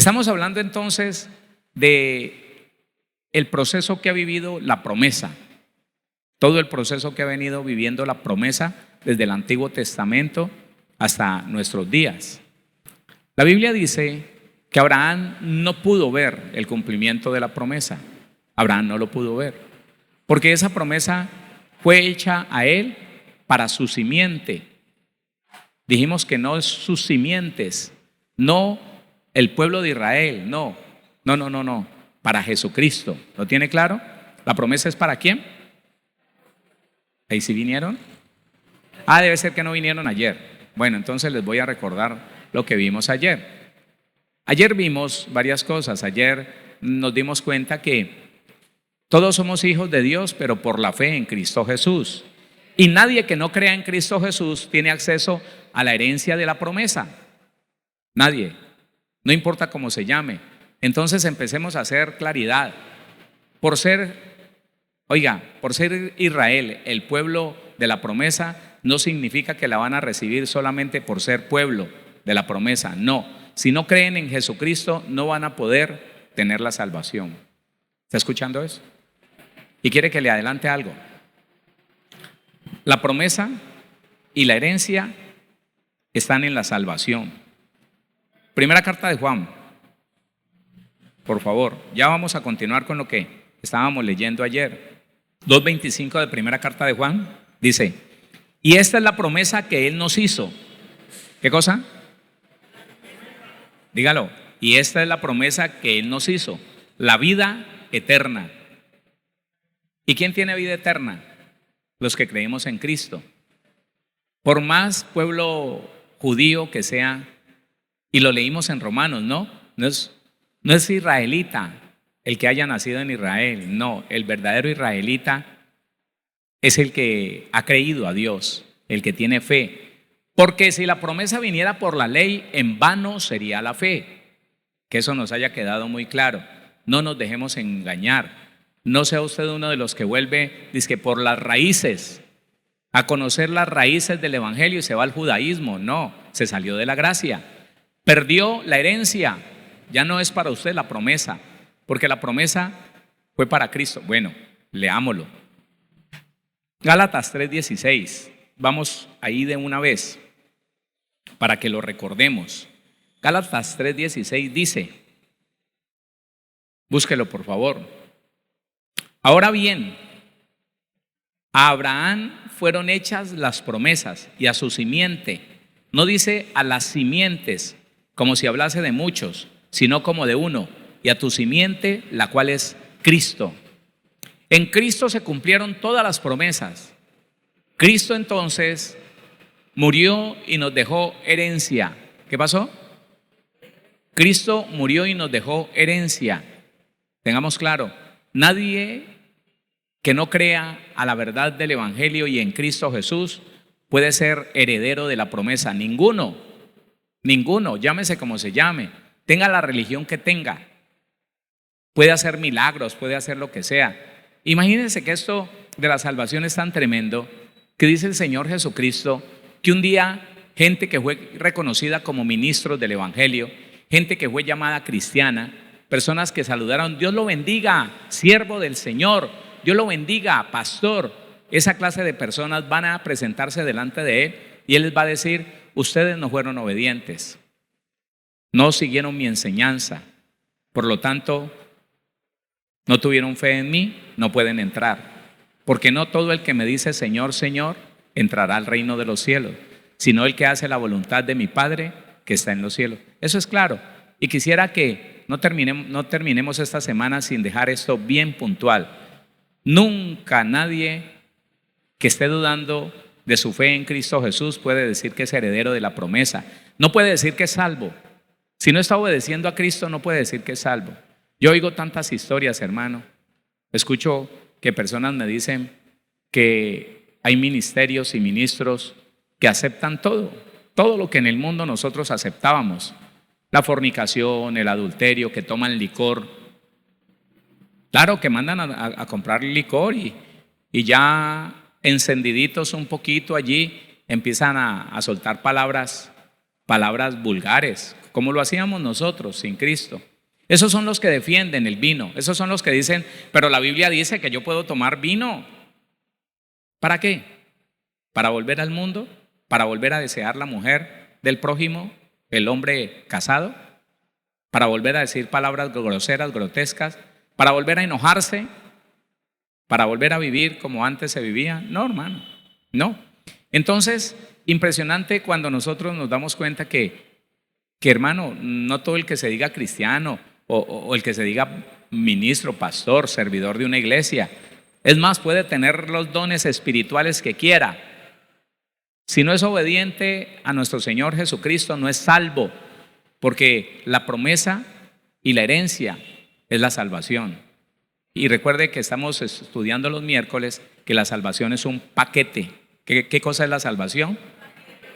Estamos hablando entonces de el proceso que ha vivido la promesa, todo el proceso que ha venido viviendo la promesa desde el Antiguo Testamento hasta nuestros días. La Biblia dice que Abraham no pudo ver el cumplimiento de la promesa. Abraham no lo pudo ver, porque esa promesa fue hecha a él para su simiente. Dijimos que no es sus simientes, no el pueblo de Israel, no, para Jesucristo. ¿Lo tiene claro? ¿La promesa es para quién? ¿Ahí sí vinieron? Debe ser que no vinieron ayer. Bueno, entonces les voy a recordar lo que vimos ayer. Ayer vimos varias cosas. Ayer nos dimos cuenta que todos somos hijos de Dios, pero por la fe en Cristo Jesús. Y nadie que no crea en Cristo Jesús tiene acceso a la herencia de la promesa. Nadie. No importa cómo se llame. Entonces empecemos a hacer claridad. Por ser Israel el pueblo de la promesa, no significa que la van a recibir solamente por ser pueblo de la promesa. No. Si no creen en Jesucristo, no van a poder tener la salvación. ¿Está escuchando eso? Y quiere que le adelante algo. La promesa y la herencia están en la salvación. Primera carta de Juan, por favor. Ya vamos a continuar con lo que estábamos leyendo ayer. 2:25 de primera carta de Juan dice: y esta es la promesa que Él nos hizo. ¿Qué cosa? Dígalo. Y esta es la promesa que Él nos hizo: la vida eterna. ¿Y quién tiene vida eterna? Los que creemos en Cristo. Por más pueblo judío que sea, y lo leímos en Romanos, no es israelita el que haya nacido en Israel. No, el verdadero israelita es el que ha creído a Dios, el que tiene fe. Porque si la promesa viniera por la ley, en vano sería la fe. Que eso nos haya quedado muy claro. No nos dejemos engañar. No sea usted uno de los que vuelve, dizque por las raíces, a conocer las raíces del evangelio y se va al judaísmo. No, se salió de la gracia. Perdió la herencia. Ya no es para usted la promesa, porque la promesa fue para Cristo. Bueno, leámoslo. Gálatas 3:16. Vamos ahí de una vez para que lo recordemos. Gálatas 3:16 dice, búsquelo por favor. Ahora bien, a Abraham fueron hechas las promesas y a su simiente. No dice a las simientes como si hablase de muchos, sino como de uno, y a tu simiente, la cual es Cristo. En Cristo se cumplieron todas las promesas. Cristo entonces murió y nos dejó herencia. ¿Qué pasó? Cristo murió y nos dejó herencia. Tengamos claro, nadie que no crea a la verdad del evangelio y en Cristo Jesús puede ser heredero de la promesa. Ninguno, llámese como se llame, tenga la religión que tenga, puede hacer milagros, puede hacer lo que sea. Imagínense que esto de la salvación es tan tremendo que dice el Señor Jesucristo que un día gente que fue reconocida como ministros del evangelio, gente que fue llamada cristiana, personas que saludaron: Dios lo bendiga, siervo del Señor, Dios lo bendiga, pastor. Esa clase de personas van a presentarse delante de Él y Él les va a decir: ustedes no fueron obedientes, no siguieron mi enseñanza, por lo tanto no tuvieron fe en mí, no pueden entrar. Porque no todo el que me dice Señor, Señor entrará al reino de los cielos, sino el que hace la voluntad de mi Padre que está en los cielos. Eso es claro. Y quisiera que no terminemos esta semana sin dejar esto bien puntual. Nunca nadie que esté dudando de su fe en Cristo Jesús puede decir que es heredero de la promesa. No puede decir que es salvo. Si no está obedeciendo a Cristo, no puede decir que es salvo. Yo oigo tantas historias, hermano. Escucho que personas me dicen que hay ministerios y ministros que aceptan todo lo que en el mundo nosotros aceptábamos. La fornicación, el adulterio, que toman licor. Claro que mandan a comprar licor y encendiditos un poquito allí, empiezan a soltar palabras palabras vulgares, como lo hacíamos nosotros sin Cristo. Esos son los que defienden el vino. Esos son los que dicen, pero la Biblia dice que yo puedo tomar vino. ¿Para qué? ¿Para volver al mundo? ¿Para volver a desear la mujer del prójimo, el hombre casado? ¿Para volver a decir palabras groseras, grotescas? ¿Para volver a enojarse? ¿Para volver a vivir como antes se vivía? No, hermano, no. Entonces, impresionante cuando nosotros nos damos cuenta que hermano, no todo el que se diga cristiano o el que se diga ministro, pastor, servidor de una iglesia, es más, puede tener los dones espirituales que quiera. Si no es obediente a nuestro Señor Jesucristo, no es salvo, porque la promesa y la herencia es la salvación. Y recuerde que estamos estudiando los miércoles que la salvación es un paquete. ¿Qué cosa es la salvación?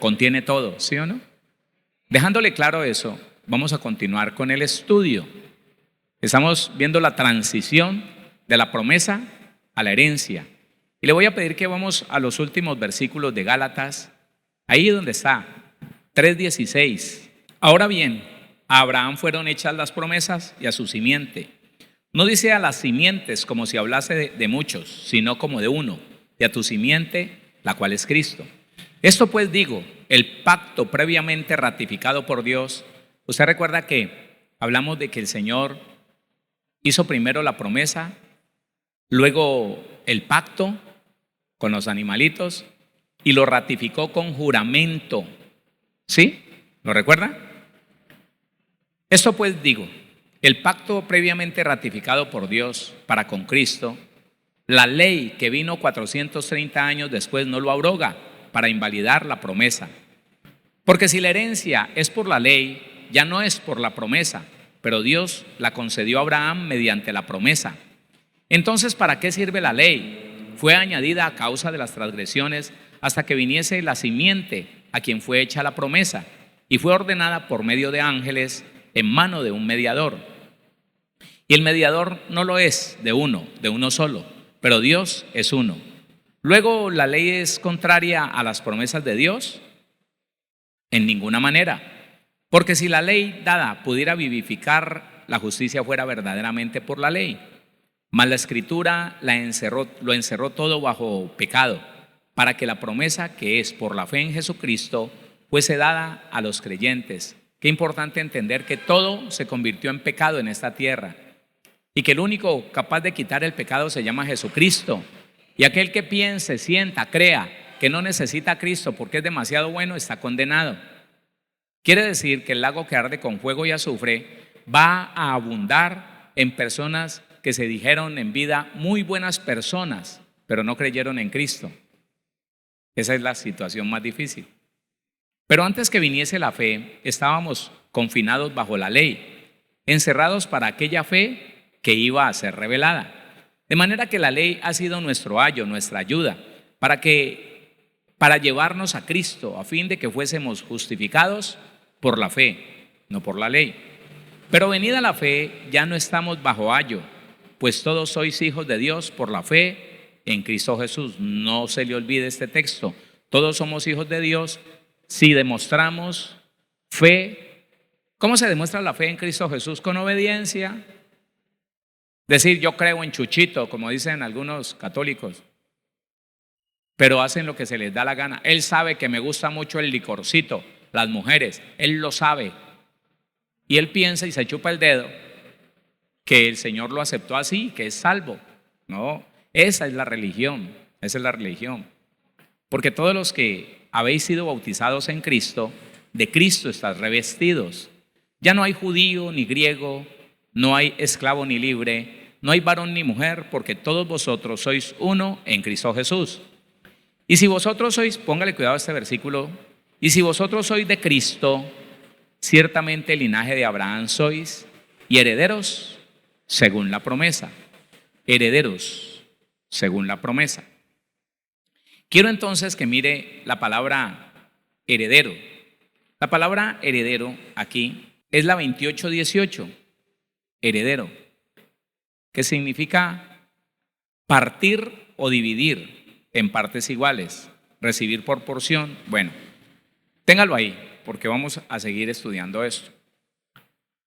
Contiene todo, ¿sí o no? Dejándole claro eso, vamos a continuar con el estudio. Estamos viendo la transición de la promesa a la herencia. Y le voy a pedir que vamos a los últimos versículos de Gálatas, ahí donde está, 3:16. Ahora bien, a Abraham fueron hechas las promesas y a su simiente. No dice a las simientes como si hablase de muchos, sino como de uno, y a tu simiente, la cual es Cristo. Esto pues digo, el pacto previamente ratificado por Dios. Usted recuerda que hablamos de que el Señor hizo primero la promesa, luego el pacto con los animalitos y lo ratificó con juramento. ¿Sí? ¿Lo recuerda? Esto pues digo, el pacto previamente ratificado por Dios para con Cristo, la ley que vino 430 años después no lo abroga para invalidar la promesa. Porque si la herencia es por la ley, ya no es por la promesa, pero Dios la concedió a Abraham mediante la promesa. Entonces, ¿para qué sirve la ley? Fue añadida a causa de las transgresiones hasta que viniese la simiente a quien fue hecha la promesa, y fue ordenada por medio de ángeles en mano de un mediador. Y el mediador no lo es de uno solo, pero Dios es uno. Luego, ¿la ley es contraria a las promesas de Dios? En ninguna manera. Porque si la ley dada pudiera vivificar, la justicia fuera verdaderamente por la ley. Mas la Escritura lo encerró todo bajo pecado, para que la promesa que es por la fe en Jesucristo fuese dada a los creyentes. Qué importante entender que todo se convirtió en pecado en esta tierra y que el único capaz de quitar el pecado se llama Jesucristo. Y aquel que piense, sienta, crea que no necesita a Cristo porque es demasiado bueno, está condenado. Quiere decir que el lago que arde con fuego y azufre va a abundar en personas que se dijeron en vida muy buenas personas, pero no creyeron en Cristo. Esa es la situación más difícil. Pero antes que viniese la fe, estábamos confinados bajo la ley, encerrados para aquella fe que iba a ser revelada. De manera que la ley ha sido nuestro ayo, nuestra ayuda, para llevarnos a Cristo, a fin de que fuésemos justificados por la fe, no por la ley. Pero venida la fe, ya no estamos bajo ayo, pues todos sois hijos de Dios por la fe en Cristo Jesús. No se le olvide este texto. Todos somos hijos de Dios si demostramos fe. ¿Cómo se demuestra la fe en Cristo Jesús? Con obediencia. Decir yo creo en Chuchito, como dicen algunos católicos, pero hacen lo que se les da la gana. Él sabe que me gusta mucho el licorcito, las mujeres, él lo sabe. Y él piensa y se chupa el dedo que el Señor lo aceptó así, que es salvo. No, esa es la religión, esa es la religión. Porque todos los que habéis sido bautizados en Cristo, de Cristo estáis revestidos. Ya no hay judío ni griego, no hay esclavo ni libre, no hay varón ni mujer, porque todos vosotros sois uno en Cristo Jesús. Y si vosotros sois, póngale cuidado a este versículo, y si vosotros sois de Cristo, ciertamente el linaje de Abraham sois, y herederos según la promesa. Herederos según la promesa. Quiero entonces que mire la palabra heredero. La palabra heredero aquí es la 28:18. Heredero, que significa partir o dividir en partes iguales, recibir por porción. Bueno, téngalo ahí. porque vamos a seguir estudiando esto.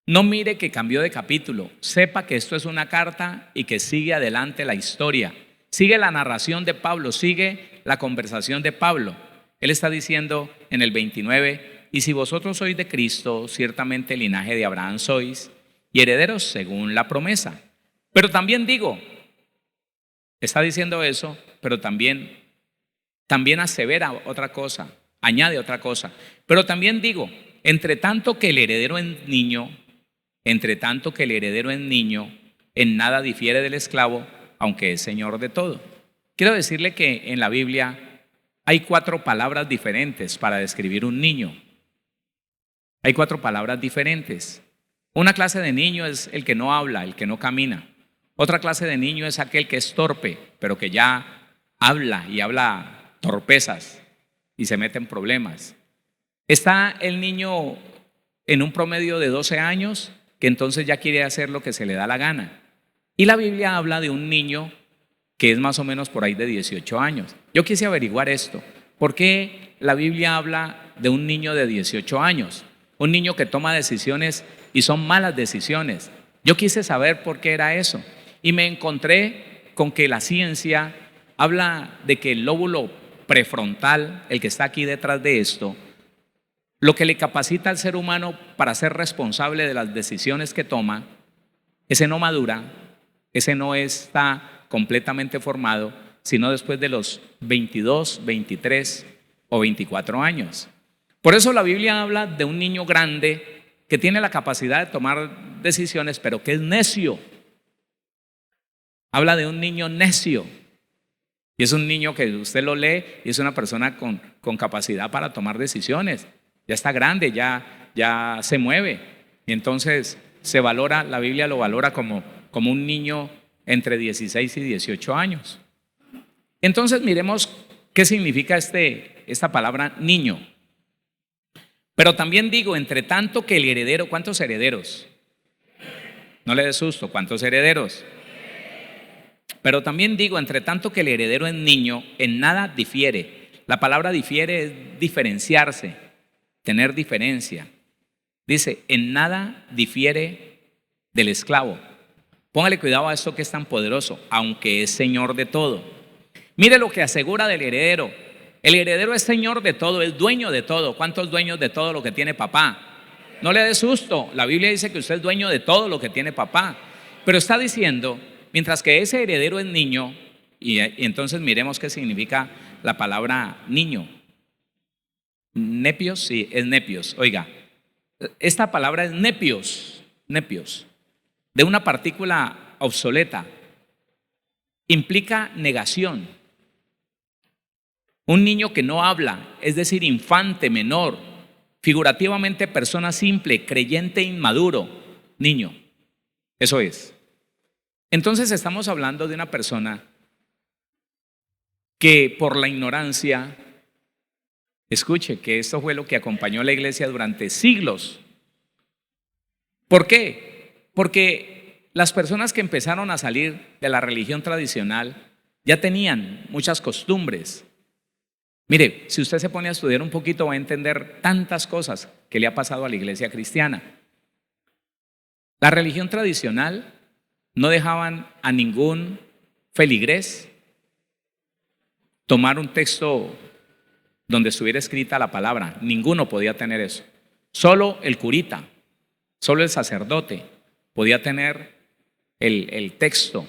No mire que cambió de capítulo, sepa que esto es una carta y que sigue adelante la historia. Sigue la narración de Pablo, sigue la conversación de Pablo. Él está diciendo en el 29, y si vosotros sois de Cristo, ciertamente linaje de Abraham sois y herederos según la promesa. Pero también digo, está diciendo eso, pero también asevera otra cosa, añade otra cosa. Pero también digo, entre tanto que el heredero es niño, en nada difiere del esclavo, aunque es señor de todo. Quiero decirle que en la Biblia hay 4 palabras diferentes para describir un niño. Hay 4 palabras diferentes. Una clase de niño es el que no habla, el que no camina. Otra clase de niño es aquel que es torpe, pero que ya habla y habla torpezas y se mete en problemas. Está el niño en un promedio de 12 años que entonces ya quiere hacer lo que se le da la gana. Y la Biblia habla de un niño que es más o menos por ahí de 18 años. Yo quise averiguar esto. ¿Por qué la Biblia habla de un niño de 18 años? Un niño que toma decisiones y son malas decisiones. Yo quise saber por qué era eso. Y me encontré con que la ciencia habla de que el lóbulo prefrontal, el que está aquí detrás de esto, lo que le capacita al ser humano para ser responsable de las decisiones que toma, ese no madura, ese no está completamente formado, sino después de los 22, 23 o 24 años. Por eso la Biblia habla de un niño grande que tiene la capacidad de tomar decisiones, pero que es necio. Habla de un niño necio. Y es un niño que usted lo lee y es una persona con capacidad para tomar decisiones. Ya está grande, ya se mueve. Y entonces se valora, la Biblia lo valora como un niño entre 16 y 18 años. Entonces miremos qué significa esta palabra niño. Pero también digo, entre tanto que el heredero, ¿cuántos herederos? No le dé susto, ¿cuántos herederos? Pero también digo, entre tanto que el heredero es niño, en nada difiere. La palabra difiere es diferenciarse, tener diferencia. Dice, en nada difiere del esclavo. Póngale cuidado a esto que es tan poderoso, aunque es señor de todo. Mire lo que asegura del heredero. El heredero es señor de todo, es dueño de todo. ¿Cuántos dueños de todo lo que tiene papá? No le dé susto. La Biblia dice que usted es dueño de todo lo que tiene papá. Pero está diciendo, mientras que ese heredero es niño, y entonces miremos qué significa la palabra niño. Nepios, sí, es nepios. Oiga, esta palabra es nepios, de una partícula obsoleta. Implica negación. Un niño que no habla, es decir, infante, menor, figurativamente persona simple, creyente, inmaduro, niño. Eso es. Entonces estamos hablando de una persona que por la ignorancia, escuche que esto fue lo que acompañó a la iglesia durante siglos. ¿Por qué? Porque las personas que empezaron a salir de la religión tradicional ya tenían muchas costumbres. Mire, si usted se pone a estudiar un poquito va a entender tantas cosas que le ha pasado a la iglesia cristiana. La religión tradicional no dejaban a ningún feligrés tomar un texto donde estuviera escrita la palabra. Ninguno podía tener eso. Solo el curita, solo el sacerdote podía tener el texto.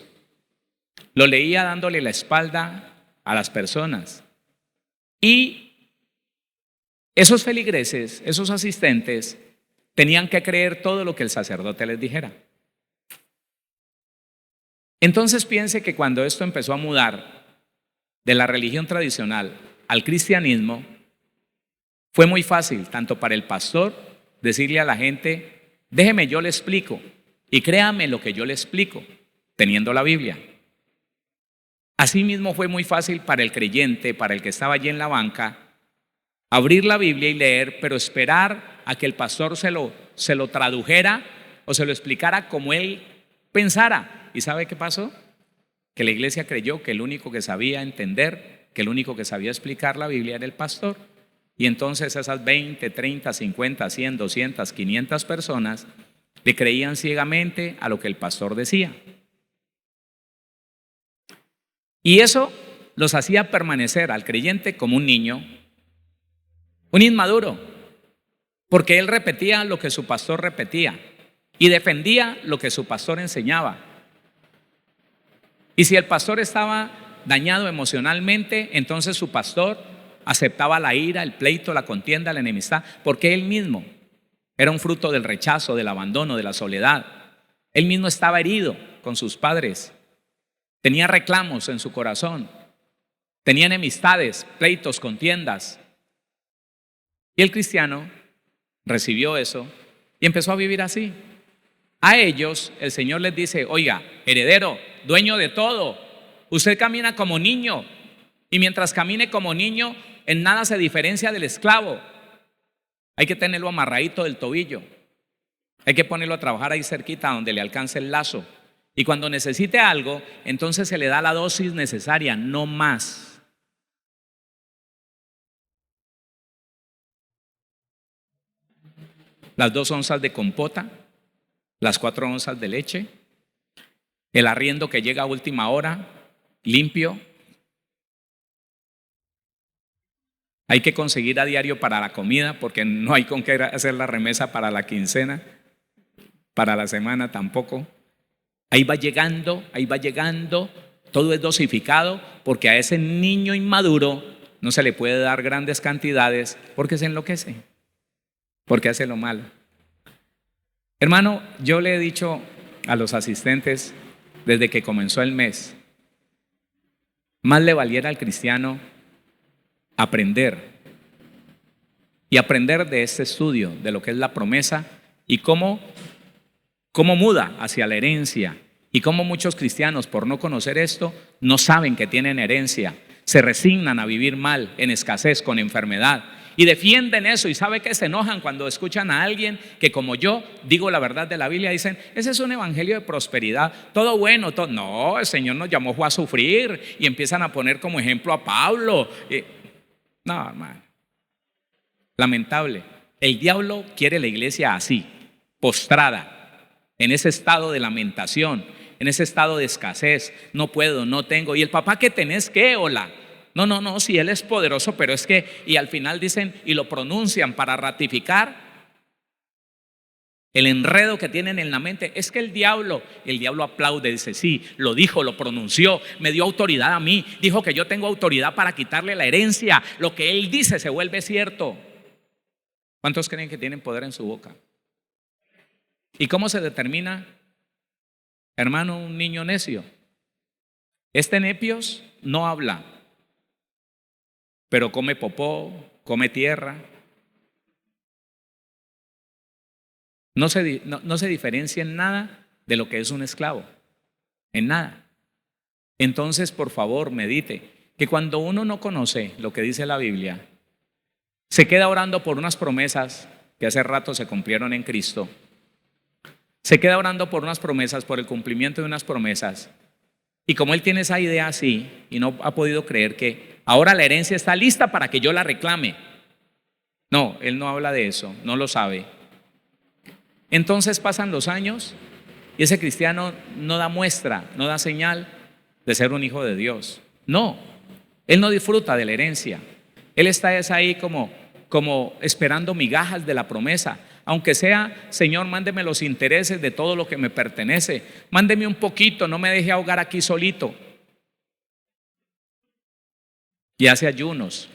Lo leía dándole la espalda a las personas. Y esos feligreses, esos asistentes, tenían que creer todo lo que el sacerdote les dijera. Entonces piense que cuando esto empezó a mudar de la religión tradicional al cristianismo, fue muy fácil, tanto para el pastor, decirle a la gente, déjeme yo le explico, y créame lo que yo le explico, teniendo la Biblia. Asimismo fue muy fácil para el creyente, para el que estaba allí en la banca, abrir la Biblia y leer, pero esperar a que el pastor se lo tradujera o se lo explicara como él pensara. ¿Y sabe qué pasó? Que la iglesia creyó que el único que sabía entender, que el único que sabía explicar la Biblia era el pastor. Y entonces esas 20, 30, 50, 100, 200, 500 personas le creían ciegamente a lo que el pastor decía. Y eso los hacía permanecer al creyente como un niño, un inmaduro, porque él repetía lo que su pastor repetía y defendía lo que su pastor enseñaba. Y si el pastor estaba dañado emocionalmente, entonces su pastor aceptaba la ira, el pleito, la contienda, la enemistad, porque él mismo era un fruto del rechazo, del abandono, de la soledad. Él mismo estaba herido con sus padres, tenía reclamos en su corazón, tenía enemistades, pleitos, contiendas. Y el cristiano recibió eso y empezó a vivir así. A ellos el Señor les dice: oiga, heredero, dueño de todo, usted camina como niño, y mientras camine como niño, en nada se diferencia del esclavo. Hay que tenerlo amarradito del tobillo, hay que ponerlo a trabajar ahí cerquita donde le alcance el lazo, y cuando necesite algo, entonces se le da la dosis necesaria, no más. Las 2 onzas de compota, las 4 onzas de leche, el arriendo que llega a última hora, limpio. Hay que conseguir a diario para la comida, porque no hay con qué hacer la remesa para la quincena, para la semana tampoco. Ahí va llegando, todo es dosificado, porque a ese niño inmaduro no se le puede dar grandes cantidades, porque se enloquece, porque hace lo malo. Hermano, yo le he dicho a los asistentes desde que comenzó el mes, más le valiera al cristiano aprender de este estudio de lo que es la promesa y cómo muda hacia la herencia, y cómo muchos cristianos, por no conocer esto, no saben que tienen herencia, se resignan a vivir mal, en escasez, con enfermedad, y defienden eso. Y sabe que se enojan cuando escuchan a alguien que, como yo digo la verdad de la Biblia, dicen: ese es un evangelio de prosperidad, todo bueno, todo. No, el Señor nos llamó fue a sufrir, y empiezan a poner como ejemplo a Pablo. No, hermano, lamentable. El diablo quiere la iglesia así, postrada, en ese estado de lamentación, en ese estado de escasez. No puedo, no tengo. ¿Y el papá que tenés qué? Hola. No, si él es poderoso, pero es que, y al final dicen y lo pronuncian para ratificar el enredo que tienen en la mente. Es que el diablo aplaude, dice: sí, lo dijo, lo pronunció, me dio autoridad a mí, dijo que yo tengo autoridad para quitarle la herencia. Lo que él dice se vuelve cierto. ¿Cuántos creen que tienen poder en su boca? ¿Y cómo se determina, hermano, un niño necio? Este nepios no habla, pero come popó, come tierra. No se diferencia en nada de lo que es un esclavo, en nada. Entonces, por favor, medite que cuando uno no conoce lo que dice la Biblia, se queda orando por unas promesas que hace rato se cumplieron en Cristo, se queda orando por unas promesas, por el cumplimiento de unas promesas, y como él tiene esa idea así y no ha podido creer que ahora la herencia está lista para que yo la reclame. No, él no habla de eso, no lo sabe. Entonces pasan los años y ese cristiano no da muestra, no da señal de ser un hijo de Dios. No, él no disfruta de la herencia. Él está ahí como esperando migajas de la promesa. Aunque sea: Señor, mándeme los intereses de todo lo que me pertenece, mándeme un poquito, no me deje ahogar aquí solito. Y hace ayunos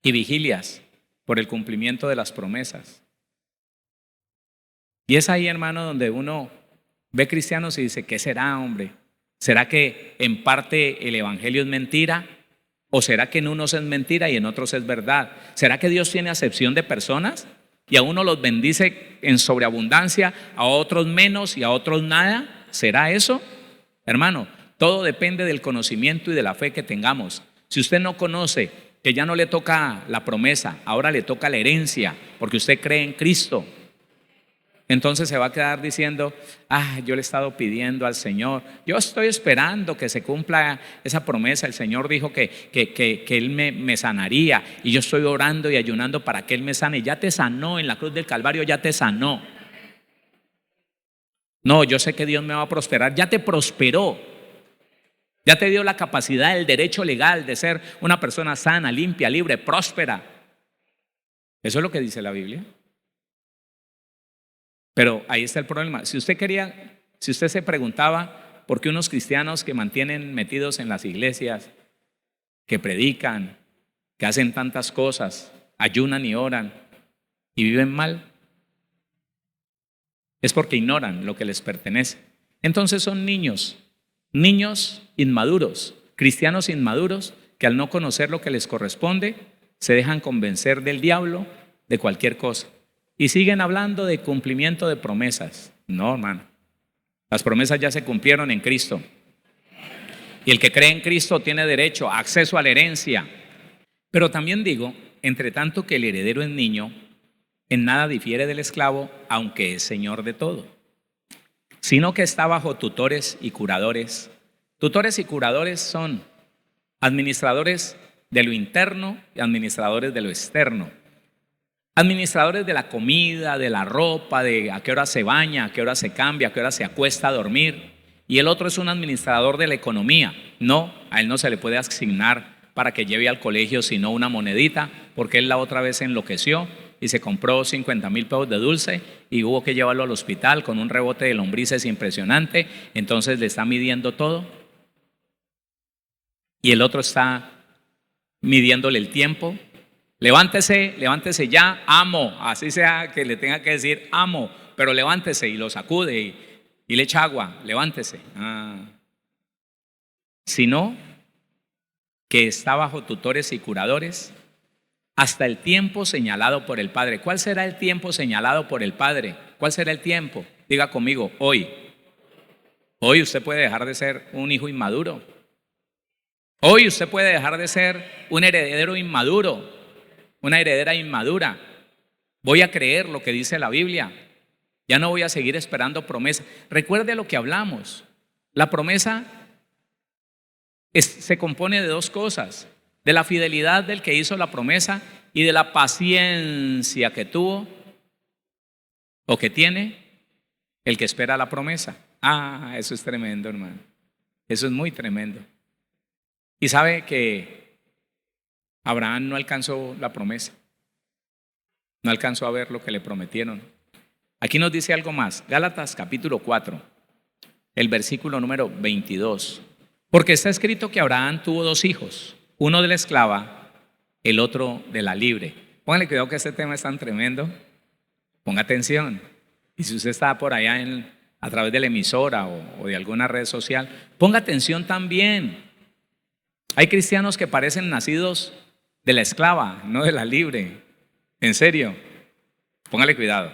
y vigilias por el cumplimiento de las promesas. Y es ahí, hermano, donde uno ve cristianos y dice: ¿qué será, hombre? ¿Será que en parte el evangelio es mentira? ¿O será que en unos es mentira y en otros es verdad? ¿Será que Dios tiene acepción de personas? Y a uno los bendice en sobreabundancia, a otros menos y a otros nada. ¿Será eso? Hermano, todo depende del conocimiento y de la fe que tengamos. Si usted no conoce que ya no le toca la promesa, ahora le toca la herencia, porque usted cree en Cristo. Entonces se va a quedar diciendo, yo le he estado pidiendo al Señor, yo estoy esperando que se cumpla esa promesa. El Señor dijo que Él me sanaría, y yo estoy orando y ayunando para que Él me sane. Ya te sanó en la cruz del Calvario, ya te sanó. No, yo sé que Dios me va a prosperar. Ya te prosperó, ya te dio la capacidad, el derecho legal de ser una persona sana, limpia, libre, próspera. Eso es lo que dice la Biblia. Pero ahí está el problema. Si usted se preguntaba por qué unos cristianos que mantienen metidos en las iglesias, que predican, que hacen tantas cosas, ayunan y oran y viven mal, es porque ignoran lo que les pertenece. Entonces son niños inmaduros, cristianos inmaduros, que al no conocer lo que les corresponde, se dejan convencer del diablo de cualquier cosa. Y siguen hablando de cumplimiento de promesas. No, hermano. Las promesas ya se cumplieron en Cristo. Y el que cree en Cristo tiene derecho a acceso a la herencia. Pero también digo, entre tanto que el heredero es niño, en nada difiere del esclavo, aunque es señor de todo, sino que está bajo tutores y curadores. Tutores y curadores son administradores de lo interno y administradores de lo externo. Administradores de la comida, de la ropa, de a qué hora se baña, a qué hora se cambia, a qué hora se acuesta a dormir. Y el otro es un administrador de la economía. No, a él no se le puede asignar para que lleve al colegio sino una monedita, porque él la otra vez enloqueció y se compró 50,000 pesos de dulce y hubo que llevarlo al hospital con un rebote de lombrices impresionante. Entonces le está midiendo todo. Y el otro está midiéndole el tiempo. Levántese ya, amo, así sea que le tenga que decir amo, pero levántese, y lo sacude y le echa agua, levántese. Sino que está bajo tutores y curadores hasta el tiempo señalado por el Padre. ¿Cuál será el tiempo señalado por el Padre? ¿Cuál será el tiempo? Diga conmigo, hoy. Hoy usted puede dejar de ser un hijo inmaduro. Hoy usted puede dejar de ser un heredero inmaduro, una heredera inmadura. Voy a creer lo que dice la Biblia. Ya no voy a seguir esperando promesas. Recuerde lo que hablamos. La promesa se compone de dos cosas: de la fidelidad del que hizo la promesa y de la paciencia que tuvo o que tiene el que espera la promesa. Eso es tremendo, hermano. Eso es muy tremendo. Y sabe que Abraham no alcanzó la promesa, no alcanzó a ver lo que le prometieron. Aquí nos dice algo más. Gálatas capítulo 4, el versículo número 22. Porque está escrito que Abraham tuvo dos hijos, uno de la esclava, el otro de la libre. Póngale cuidado que este tema es tan tremendo. Ponga atención. Y si usted está por allá a través de la emisora o de alguna red social, ponga atención también. Hay cristianos que parecen nacidos de la esclava, no de la libre. En serio, póngale cuidado.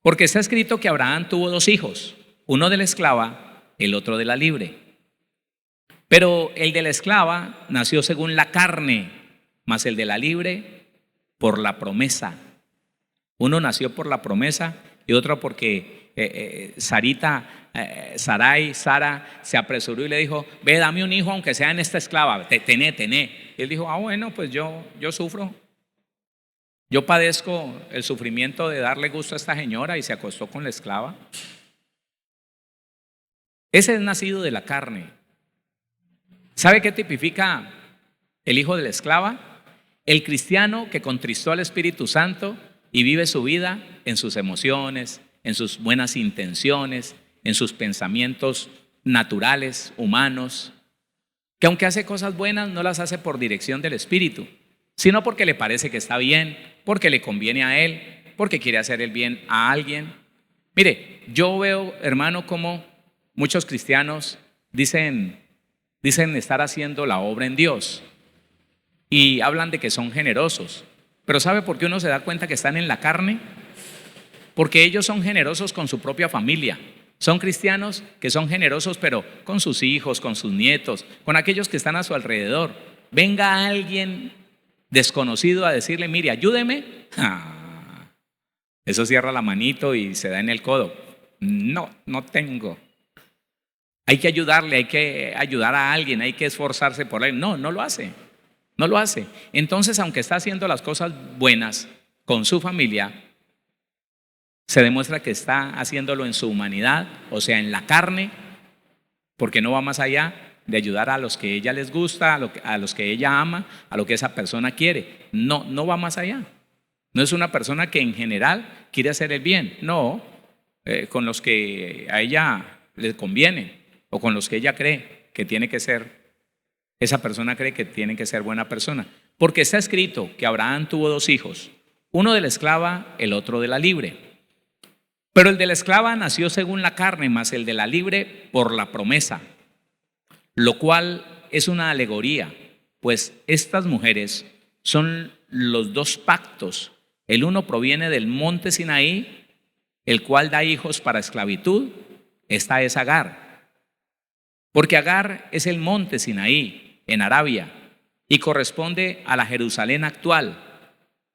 Porque está escrito que Abraham tuvo dos hijos, uno de la esclava, el otro de la libre. Pero el de la esclava nació según la carne, mas el de la libre por la promesa. Uno nació por la promesa y otro porque Sara se apresuró y le dijo: ve, dame un hijo aunque sea en esta esclava, tené. Y él dijo: bueno, pues yo sufro, yo padezco el sufrimiento de darle gusto a esta señora, y se acostó con la esclava. Ese es nacido de la carne. ¿Sabe qué tipifica el hijo de la esclava? El cristiano que contristó al Espíritu Santo y vive su vida en sus emociones, en sus buenas intenciones, en sus pensamientos naturales, humanos, que aunque hace cosas buenas no las hace por dirección del Espíritu, sino porque le parece que está bien, porque le conviene a él, porque quiere hacer el bien a alguien. Mire, yo veo, hermano, como muchos cristianos dicen estar haciendo la obra en Dios y hablan de que son generosos, pero ¿sabe por qué uno se da cuenta que están en la carne? Porque ellos son generosos con su propia familia. Son cristianos que son generosos, pero con sus hijos, con sus nietos, con aquellos que están a su alrededor. Venga alguien desconocido a decirle: mire, ayúdeme. Eso cierra la manito y se da en el codo. No, no tengo. Hay que ayudarle, hay que ayudar a alguien, hay que esforzarse por él. No, no lo hace. No lo hace. Entonces, aunque está haciendo las cosas buenas con su familia, se demuestra que está haciéndolo en su humanidad, o sea, en la carne, porque no va más allá de ayudar a los que ella les gusta, a los que ella ama, a lo que esa persona quiere. No, no va más allá. No es una persona que en general quiere hacer el bien. No, con los que a ella le conviene o con los que ella cree que tiene que ser, esa persona cree que tiene que ser buena persona. Porque está escrito que Abraham tuvo 2 hijos, uno de la esclava, el otro de la libre. Pero el de la esclava nació según la carne, mas el de la libre por la promesa, lo cual es una alegoría, pues estas mujeres son los 2 pactos. El uno proviene del monte Sinaí, el cual da hijos para esclavitud. Esta es Agar, porque Agar es el monte Sinaí en Arabia y corresponde a la Jerusalén actual,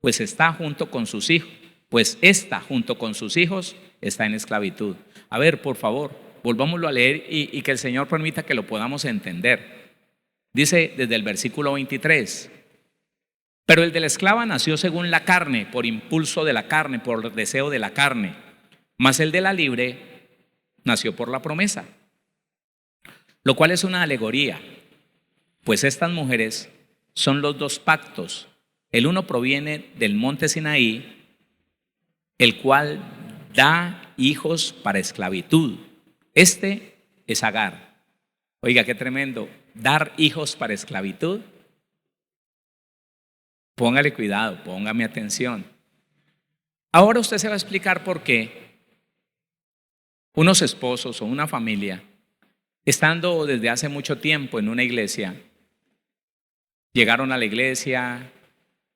pues está junto con sus hijos, pues esta junto con sus hijos está en esclavitud. A ver, por favor, volvámoslo a leer y que el Señor permita que lo podamos entender. Dice desde el versículo 23: pero el de la esclava nació según la carne, por impulso de la carne, por deseo de la carne, mas el de la libre nació por la promesa, lo cual es una alegoría, pues estas mujeres son los 2 pactos. El uno proviene del monte Sinaí, el cual da hijos para esclavitud. Este es Agar. Oiga, qué tremendo, dar hijos para esclavitud. Póngale cuidado, póngame atención. Ahora usted se va a explicar por qué unos esposos o una familia, estando desde hace mucho tiempo en una iglesia, llegaron a la iglesia,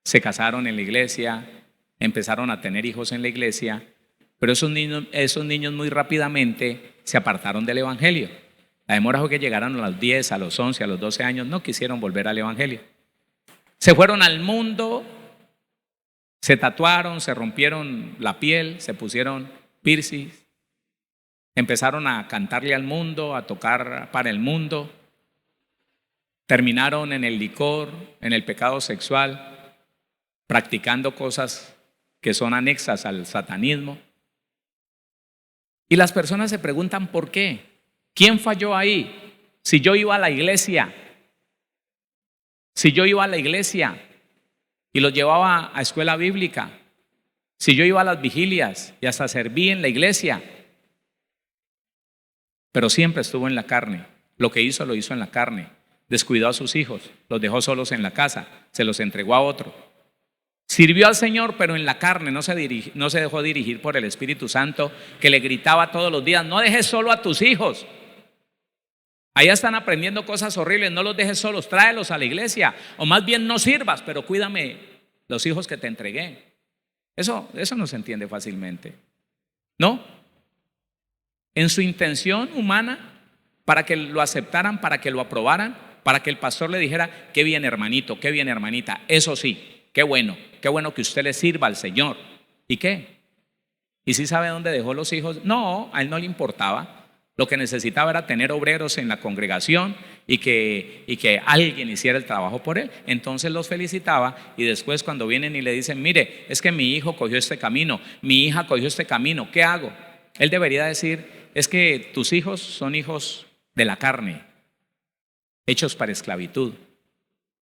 se casaron en la iglesia, empezaron a tener hijos en la iglesia, pero esos niños muy rápidamente se apartaron del evangelio. La demora fue que llegaron a los 10, a los 11, a los 12 años, no quisieron volver al evangelio. Se fueron al mundo, se tatuaron, se rompieron la piel, se pusieron piercings, empezaron a cantarle al mundo, a tocar para el mundo, terminaron en el licor, en el pecado sexual, practicando cosas que son anexas al satanismo. Y las personas se preguntan ¿por qué? ¿Quién falló ahí? Si yo iba a la iglesia, y los llevaba a escuela bíblica, si yo iba a las vigilias y hasta serví en la iglesia, pero siempre estuvo en la carne. Lo que hizo, lo hizo en la carne. Descuidó a sus hijos, los dejó solos en la casa, se los entregó a otro. Sirvió al Señor, pero en la carne, no se dejó dirigir por el Espíritu Santo, que le gritaba todos los días: no dejes solo a tus hijos. Allá están aprendiendo cosas horribles, no los dejes solos, tráelos a la iglesia. O más bien no sirvas, pero cuídame los hijos que te entregué. Eso no se entiende fácilmente, ¿no? En su intención humana, para que lo aceptaran, para que lo aprobaran, para que el pastor le dijera: qué bien hermanito, qué bien hermanita, eso sí, qué bueno que usted le sirva al Señor. ¿Y qué? ¿Y si sabe dónde dejó los hijos? No, a él no le importaba. Lo que necesitaba era tener obreros en la congregación y que alguien hiciera el trabajo por él. Entonces los felicitaba, y después cuando vienen y le dicen: mire, es que mi hijo cogió este camino, mi hija cogió este camino, ¿qué hago? Él debería decir: es que tus hijos son hijos de la carne, hechos para esclavitud,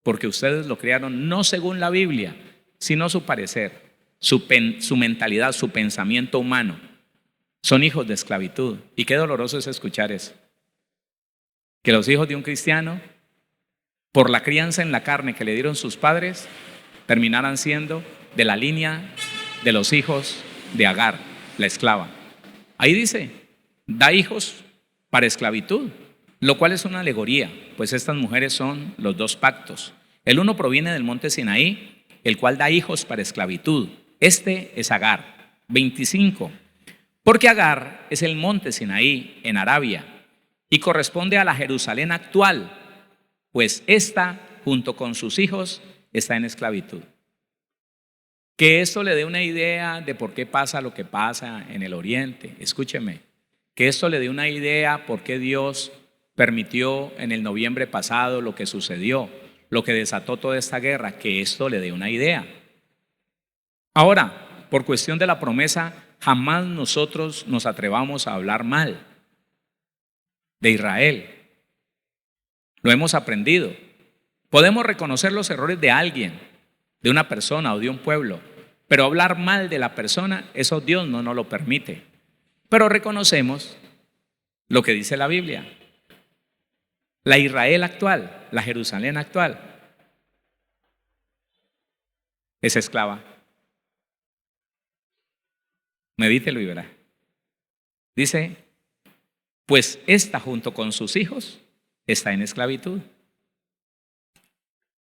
porque ustedes lo criaron no según la Biblia, sino su parecer, su mentalidad, su pensamiento humano. Son hijos de esclavitud. Y qué doloroso es escuchar eso, que los hijos de un cristiano, por la crianza en la carne que le dieron sus padres, terminaran siendo de la línea de los hijos de Agar, la esclava. Ahí dice: da hijos para esclavitud, lo cual es una alegoría, pues estas mujeres son los 2 pactos. El uno proviene del monte Sinaí, el cual da hijos para esclavitud. Este es Agar. 25. Porque Agar es el monte Sinaí en Arabia y corresponde a la Jerusalén actual, pues ésta junto con sus hijos está en esclavitud. Que esto le dé una idea de por qué pasa lo que pasa en el Oriente. Escúcheme, que esto le dé una idea por qué Dios permitió en el noviembre pasado lo que sucedió, lo que desató toda esta guerra, que esto le dé una idea. Ahora, por cuestión de la promesa, jamás nosotros nos atrevamos a hablar mal de Israel. Lo hemos aprendido. Podemos reconocer los errores de alguien, de una persona o de un pueblo, pero hablar mal de la persona, eso Dios no nos lo permite. Pero reconocemos lo que dice la Biblia. La Israel actual, la Jerusalén actual, es esclava. Medítelo y verá. Dice, pues esta junto con sus hijos está en esclavitud.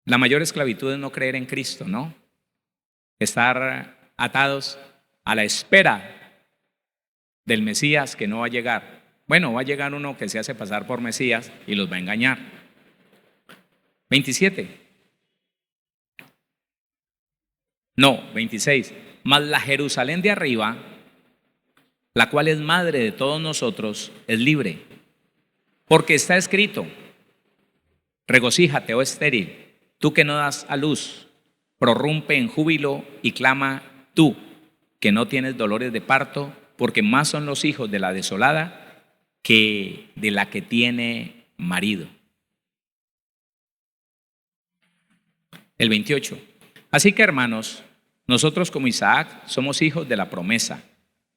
La mayor esclavitud es no creer en Cristo, ¿no? Estar atados a la espera del Mesías que no va a llegar. Bueno, va a llegar uno que se hace pasar por Mesías y los va a engañar. 27. No, 26. Mas la Jerusalén de arriba, la cual es madre de todos nosotros, es libre. Porque está escrito, regocíjate, oh estéril, tú que no das a luz, prorrumpe en júbilo y clama tú, que no tienes dolores de parto, porque más son los hijos de la desolada que de la que tiene marido. El 28. Así que, hermanos, nosotros como Isaac somos hijos de la promesa.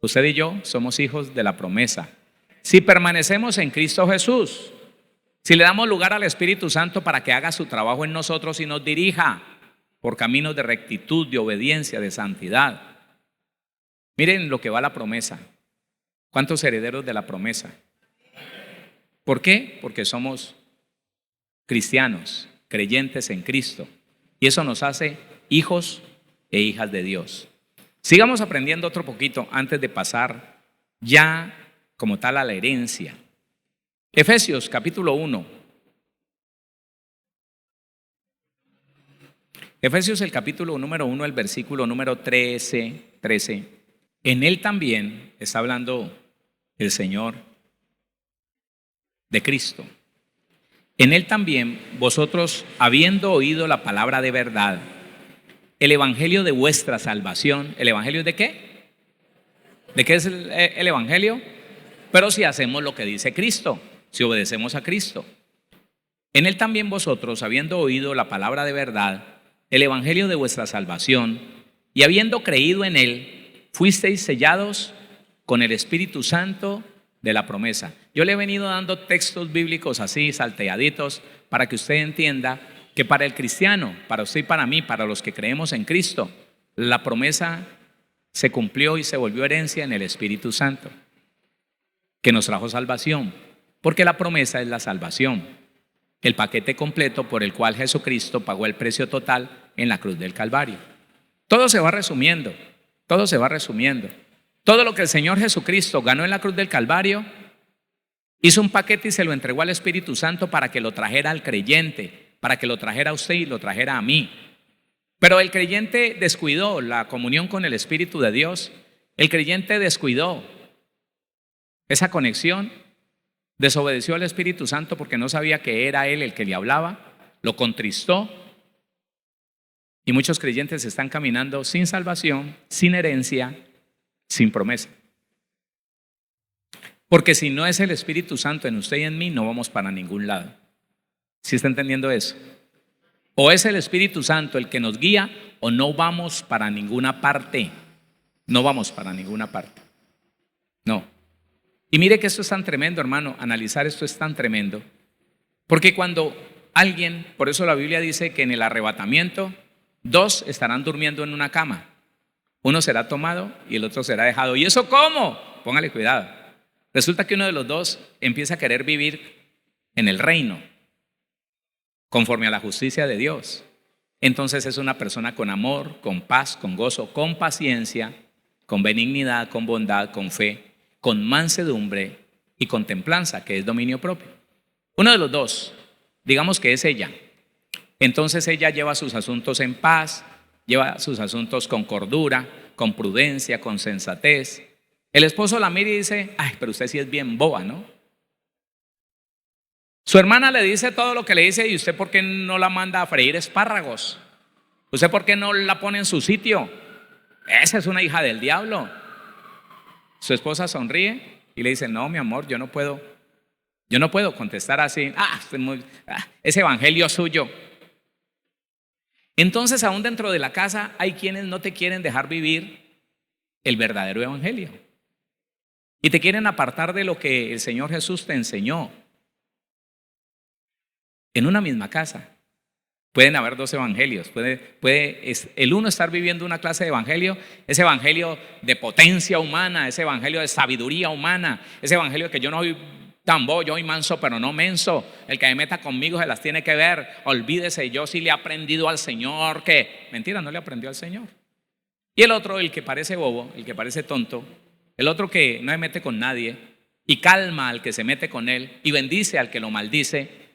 Usted y yo somos hijos de la promesa. Si permanecemos en Cristo Jesús, si le damos lugar al Espíritu Santo para que haga su trabajo en nosotros y nos dirija por caminos de rectitud, de obediencia, de santidad. Miren lo que va la promesa. ¿Cuántos herederos de la promesa? ¿Por qué? Porque somos cristianos, creyentes en Cristo. Y eso nos hace hijos e hijas de Dios. Sigamos aprendiendo otro poquito antes de pasar ya como tal a la herencia. Efesios capítulo 1. Efesios el capítulo número 1, el versículo número 13. En él también está hablando el Señor de Cristo. En él también vosotros, habiendo oído la palabra de verdad, el evangelio de vuestra salvación. ¿El evangelio de qué? ¿De qué es el evangelio? Pero si hacemos lo que dice Cristo, si obedecemos a Cristo. En él también vosotros, habiendo oído la palabra de verdad, el evangelio de vuestra salvación, y habiendo creído en él, fuisteis sellados con el Espíritu Santo de la promesa. Yo le he venido dando textos bíblicos así, salteaditos, para que usted entienda que para el cristiano, para usted y para mí, para los que creemos en Cristo, la promesa se cumplió y se volvió herencia en el Espíritu Santo, que nos trajo salvación, porque la promesa es la salvación, el paquete completo por el cual Jesucristo pagó el precio total en la cruz del Calvario. Todo se va resumiendo, todo se va resumiendo. Todo lo que el Señor Jesucristo ganó en la cruz del Calvario, hizo un paquete y se lo entregó al Espíritu Santo para que lo trajera al creyente, para que lo trajera a usted y lo trajera a mí. Pero el creyente descuidó la comunión con el Espíritu de Dios. El creyente descuidó esa conexión, desobedeció al Espíritu Santo porque no sabía que era Él el que le hablaba, lo contristó. Y muchos creyentes están caminando sin salvación, sin herencia, sin promesa. Porque si no es el Espíritu Santo en usted y en mí, no vamos para ningún lado. ¿Sí está entendiendo eso? O es el Espíritu Santo el que nos guía, o no vamos para ninguna parte. No vamos para ninguna parte. No. Y mire que esto es tan tremendo, hermano. Analizar esto es tan tremendo. Porque cuando alguien, por eso la Biblia dice que en el arrebatamiento, dos estarán durmiendo en una cama. Uno será tomado y el otro será dejado. ¿Y eso cómo? Póngale cuidado. Resulta que uno de los dos empieza a querer vivir en el reino, conforme a la justicia de Dios. Entonces es una persona con amor, con paz, con gozo, con paciencia, con benignidad, con bondad, con fe, con mansedumbre y con templanza, que es dominio propio. Uno de los dos, digamos que es ella. Entonces ella lleva sus asuntos en paz, lleva sus asuntos con cordura, con prudencia, con sensatez. El esposo la mira y dice, ay, pero usted sí es bien boba, ¿no? Su hermana le dice todo lo que le dice, y usted ¿por qué no la manda a freír espárragos? ¿Usted por qué no la pone en su sitio? Esa es una hija del diablo. Su esposa sonríe y le dice, no, mi amor, yo no puedo contestar así. Ese evangelio suyo. Entonces, aún dentro de la casa hay quienes no te quieren dejar vivir el verdadero evangelio y te quieren apartar de lo que el Señor Jesús te enseñó. En una misma casa pueden haber dos evangelios. Puede el uno estar viviendo una clase de evangelio, ese evangelio de potencia humana, ese evangelio de sabiduría humana, ese evangelio que yo no soy tan bobo, yo soy manso pero no menso, el que me meta conmigo se las tiene que ver, olvídese, yo sí le he aprendido al Señor, que mentira, no le aprendió al Señor. Y el otro, el que parece bobo, el que parece tonto, el otro que no se mete con nadie y calma al que se mete con él y bendice al que lo maldice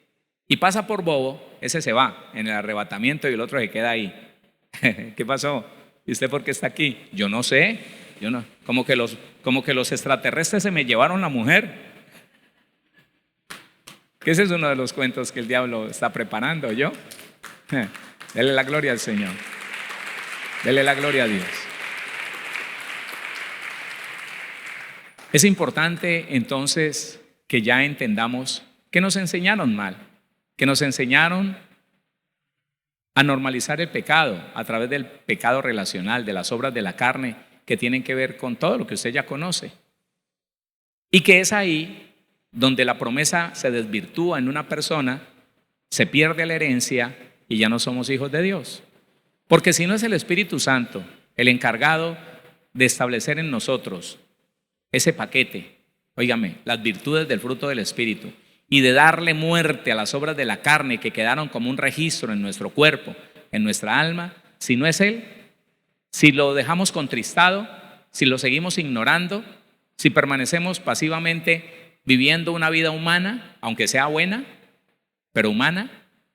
y pasa por bobo, ese se va en el arrebatamiento y el otro se queda ahí. ¿Qué pasó? ¿Y usted por qué está aquí? Yo no sé, como que los extraterrestres se me llevaron la mujer. Que ese es uno de los cuentos que el diablo está preparando, ¿yo? Dele la gloria al Señor. Dele la gloria a Dios. Es importante entonces que ya entendamos que nos enseñaron mal, que nos enseñaron a normalizar el pecado a través del pecado relacional, de las obras de la carne que tienen que ver con todo lo que usted ya conoce. Y que es ahí donde la promesa se desvirtúa en una persona, se pierde la herencia y ya no somos hijos de Dios. Porque si no es el Espíritu Santo el encargado de establecer en nosotros ese paquete, óigame, las virtudes del fruto del Espíritu, y de darle muerte a las obras de la carne que quedaron como un registro en nuestro cuerpo, en nuestra alma, si no es Él, si lo dejamos contristado, si lo seguimos ignorando, si permanecemos pasivamente viviendo una vida humana, aunque sea buena, pero humana,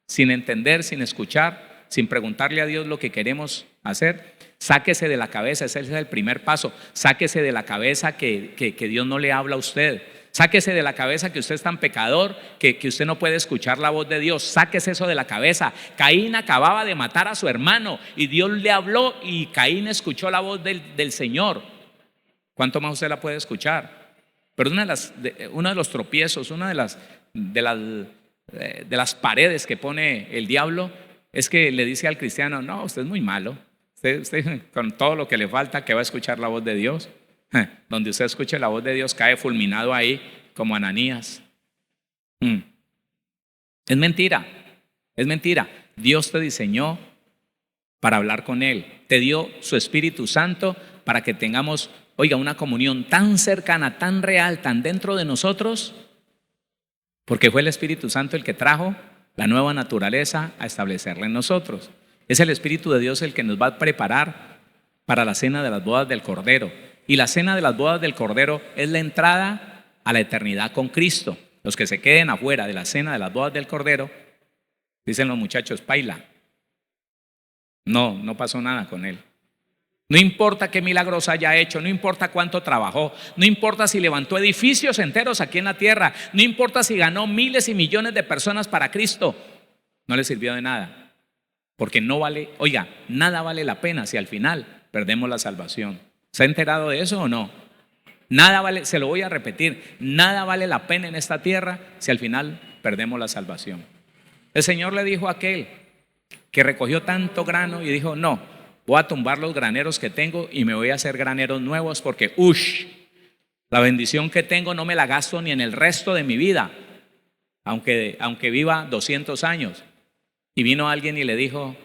sin entender, sin escuchar, sin preguntarle a Dios lo que queremos hacer, sáquese de la cabeza, ese es el primer paso, sáquese de la cabeza que Dios no le habla a usted. Sáquese de la cabeza que usted es tan pecador que usted no puede escuchar la voz de Dios. Sáquese eso de la cabeza. Caín acababa de matar a su hermano y Dios le habló y Caín escuchó la voz del Señor. ¿Cuánto más usted la puede escuchar? Pero uno de los tropiezos, una de las paredes que pone el diablo es que le dice al cristiano, no, usted es muy malo. Usted con todo lo que le falta, que va a escuchar la voz de Dios. Donde usted escuche la voz de Dios cae fulminado ahí como Ananías. Es mentira, es mentira. Dios te diseñó para hablar con Él, te dio su Espíritu Santo para que tengamos, oiga, una comunión tan cercana, tan real, tan dentro de nosotros, porque fue el Espíritu Santo el que trajo la nueva naturaleza a establecerla en nosotros. Es el Espíritu de Dios el que nos va a preparar para la cena de las bodas del Cordero. Y la cena de las bodas del Cordero es la entrada a la eternidad con Cristo. Los que se queden afuera de la cena de las bodas del Cordero, dicen los muchachos, paila. No pasó nada con él. No importa qué milagros haya hecho, no importa cuánto trabajó, no importa si levantó edificios enteros aquí en la tierra, no importa si ganó miles y millones de personas para Cristo, no le sirvió de nada. Porque no vale, oiga, nada vale la pena si al final perdemos la salvación. ¿Se ha enterado de eso o no? Nada vale, se lo voy a repetir, nada vale la pena en esta tierra si al final perdemos la salvación. El Señor le dijo a aquel que recogió tanto grano y dijo, no, voy a tumbar los graneros que tengo y me voy a hacer graneros nuevos porque, la bendición que tengo no me la gasto ni en el resto de mi vida, aunque viva 200 años. Y vino alguien y le dijo,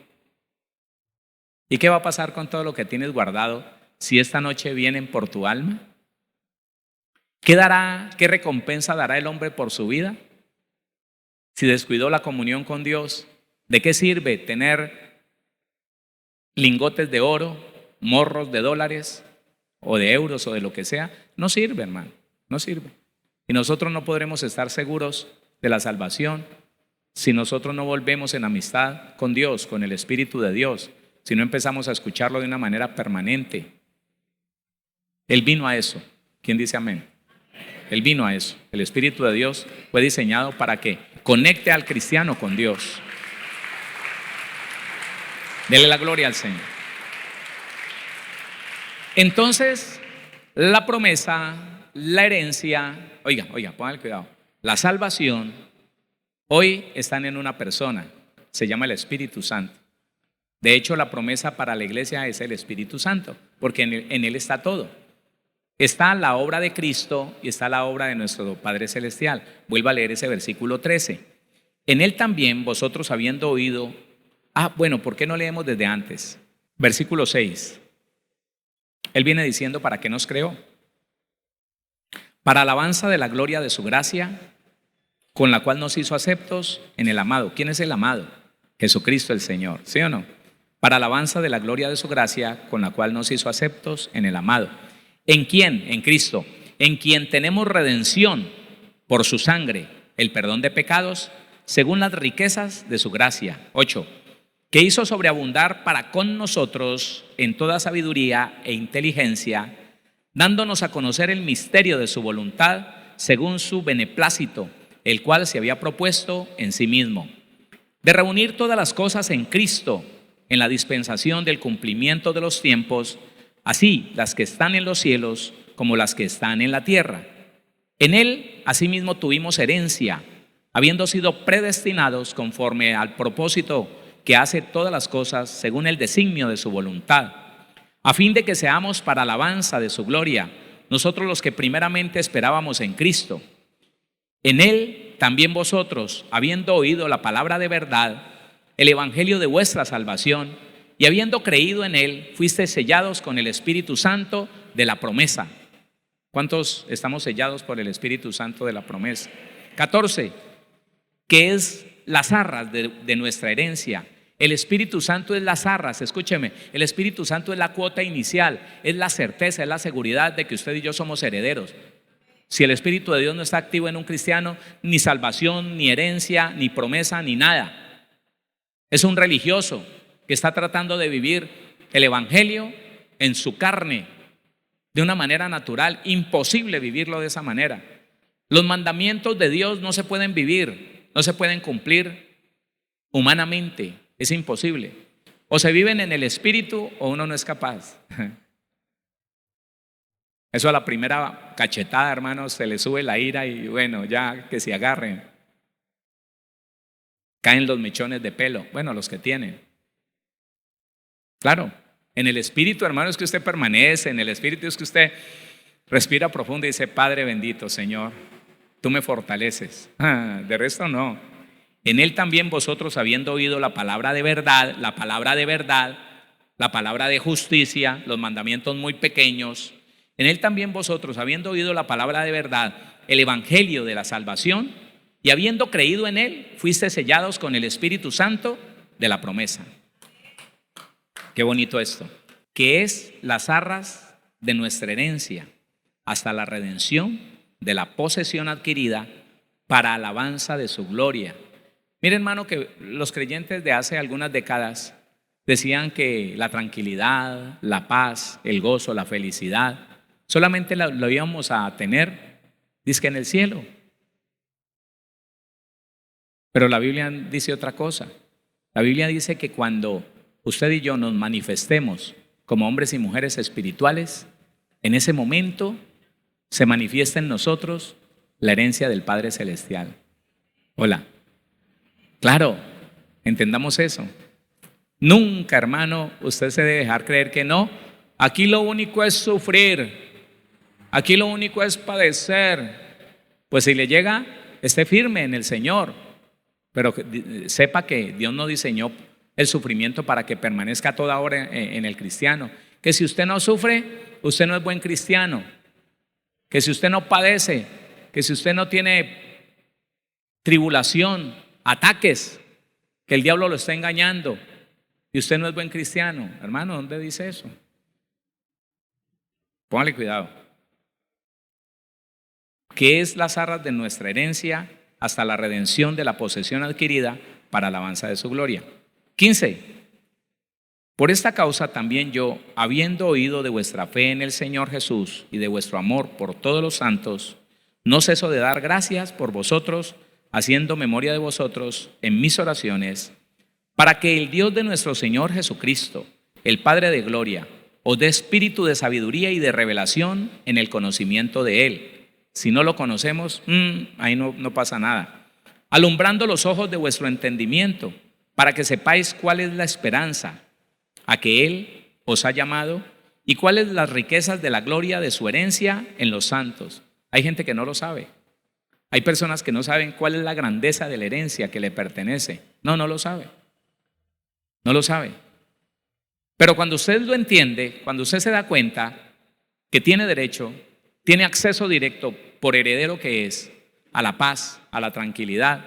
¿y qué va a pasar con todo lo que tienes guardado si esta noche vienen por tu alma? ¿Qué recompensa dará el hombre por su vida? Si descuidó la comunión con Dios, ¿de qué sirve tener lingotes de oro, morros de dólares o de euros o de lo que sea? No sirve, hermano, no sirve. Y nosotros no podremos estar seguros de la salvación si nosotros no volvemos en amistad con Dios, con el Espíritu de Dios, si no empezamos a escucharlo de una manera permanente. Él vino a eso. ¿Quién dice amén? Él vino a eso. El Espíritu de Dios fue diseñado para que conecte al cristiano con Dios. Dele la gloria al Señor. Entonces, la promesa, la herencia, oiga, póngale cuidado. La salvación, hoy están en una persona, se llama el Espíritu Santo. De hecho, la promesa para la iglesia es el Espíritu Santo, porque en él está todo. Está la obra de Cristo y está la obra de nuestro Padre Celestial. Vuelva a leer ese versículo 13. En él también vosotros habiendo oído. Bueno, ¿por qué no leemos desde antes? Versículo 6. Él viene diciendo para qué nos creó. Para alabanza de la gloria de su gracia, con la cual nos hizo aceptos en el amado. ¿Quién es el amado? Jesucristo el Señor, ¿sí o no? Para alabanza de la gloria de su gracia, con la cual nos hizo aceptos en el amado. ¿En quién? En Cristo. En quien tenemos redención por su sangre, el perdón de pecados, según las riquezas de su gracia. 8. Que hizo sobreabundar para con nosotros en toda sabiduría e inteligencia, dándonos a conocer el misterio de su voluntad, según su beneplácito, el cual se había propuesto en sí mismo, de reunir todas las cosas en Cristo, en la dispensación del cumplimiento de los tiempos, así las que están en los cielos como las que están en la tierra. En él asimismo tuvimos herencia, habiendo sido predestinados conforme al propósito que hace todas las cosas según el designio de su voluntad, a fin de que seamos para alabanza de su gloria, nosotros los que primeramente esperábamos en Cristo. En él también vosotros, habiendo oído la palabra de verdad, el evangelio de vuestra salvación, y habiendo creído en él, fuisteis sellados con el Espíritu Santo de la promesa. ¿Cuántos estamos sellados por el Espíritu Santo de la promesa? 14, que es las arras de nuestra herencia. El Espíritu Santo es las arras, escúcheme, el Espíritu Santo es la cuota inicial, es la certeza, es la seguridad de que usted y yo somos herederos. Si el Espíritu de Dios no está activo en un cristiano, ni salvación, ni herencia, ni promesa, ni nada. Es un religioso que está tratando de vivir el evangelio en su carne de una manera natural. Imposible vivirlo de esa manera. Los mandamientos de Dios no se pueden vivir, no se pueden cumplir humanamente. Es imposible. O se viven en el espíritu o uno no es capaz. Eso a la primera cachetada, hermanos, se le sube la ira y bueno, ya que se agarren. Caen los mechones de pelo, bueno, los que tienen. Claro, en el espíritu, hermano, es que usted permanece, en el espíritu es que usted respira profundo y dice: Padre bendito, Señor, tú me fortaleces. De resto no. En él también vosotros, habiendo oído la palabra de verdad, la palabra de justicia, los mandamientos muy pequeños. En él también vosotros, habiendo oído la palabra de verdad, el evangelio de la salvación, y habiendo creído en él, fuiste sellados con el Espíritu Santo de la promesa. Qué bonito esto, que es las arras de nuestra herencia, hasta la redención de la posesión adquirida para alabanza de su gloria. Mire, hermano, que los creyentes de hace algunas décadas decían que la tranquilidad, la paz, el gozo, la felicidad solamente lo íbamos a tener, dizque en el cielo. Pero la Biblia dice otra cosa. La Biblia dice que cuando usted y yo nos manifestemos como hombres y mujeres espirituales, en ese momento se manifiesta en nosotros la herencia del Padre Celestial. Hola. Claro, entendamos eso. Nunca, hermano, usted se debe dejar creer que no. Aquí lo único es sufrir. Aquí lo único es padecer. Pues si le llega, esté firme en el Señor. Pero sepa que Dios no diseñó el sufrimiento para que permanezca toda hora en el cristiano. Que si usted no sufre, usted no es buen cristiano. Que si usted no padece, que si usted no tiene tribulación, ataques, que el diablo lo está engañando y usted no es buen cristiano. Hermano, ¿dónde dice eso? Póngale cuidado. ¿Qué es las arras de nuestra herencia hasta la redención de la posesión adquirida para alabanza de su gloria? 15. Por esta causa también yo, habiendo oído de vuestra fe en el Señor Jesús y de vuestro amor por todos los santos, no ceso de dar gracias por vosotros, haciendo memoria de vosotros en mis oraciones, para que el Dios de nuestro Señor Jesucristo, el Padre de gloria, os dé espíritu de sabiduría y de revelación en el conocimiento de Él. Si no lo conocemos, ahí no pasa nada. Alumbrando los ojos de vuestro entendimiento, para que sepáis cuál es la esperanza a que Él os ha llamado y cuáles las riquezas de la gloria de su herencia en los santos. Hay gente que no lo sabe. Hay personas que no saben cuál es la grandeza de la herencia que le pertenece. No lo sabe. No lo sabe. Pero cuando usted lo entiende, cuando usted se da cuenta que tiene derecho, tiene acceso directo por heredero que es a la paz, a la tranquilidad,